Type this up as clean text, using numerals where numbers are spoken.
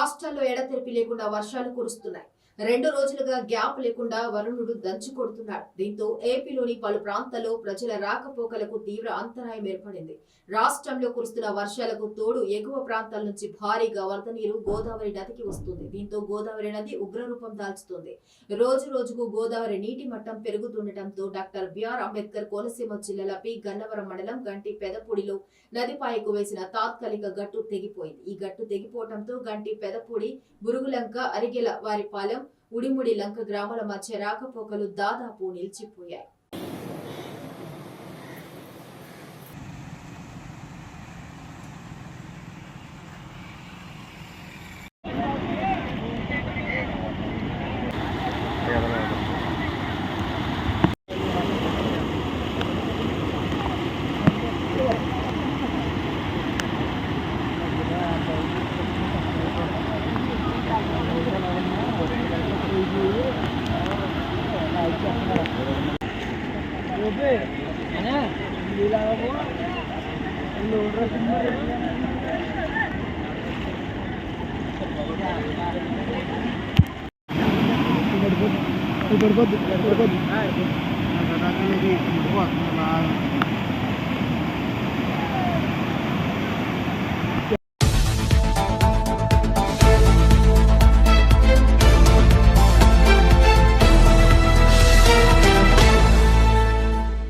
రాష్ట్రాల్లో ఎడతెరిపి లేకుండా వర్షాలు కురుస్తున్నాయి. 2 రోజులుగా గ్యాప్ లేకుండా వరుణుడు దంచి కొడుతున్నాడు. దీంతో ఏపీలోని పలు ప్రాంతాల్లో ప్రజల రాకపోకలకు తీవ్ర అంతరాయం ఏర్పడింది. రాష్ట్రంలో కురుస్తున్న వర్షాలకు తోడు ఎగువ ప్రాంతాల నుంచి భారీగా వరద నీరు గోదావరి నదికి వస్తుంది. దీంతో గోదావరి నది ఉగ్రరూపం దాల్చుతుంది. రోజు రోజుకు గోదావరి నీటి మట్టం పెరుగుతుండటంతో డాక్టర్ బిఆర్ అంబేద్కర్ కోనసీమ జిల్లాల పి గన్నవరం మండలం గంటి పెదపూడిలో నదిపాయకు వేసిన తాత్కాలిక గట్టు తెగిపోయింది. ఈ గట్టు తెగిపోవడంతో గంటి పెదపూడి, బురుగులంక, అరిగెల వారిపాలెం, ఉడిముడి లంక గ్రామాల మధ్య రాకపోకలు దాదాపు నిలిచిపోయాయి. Berikut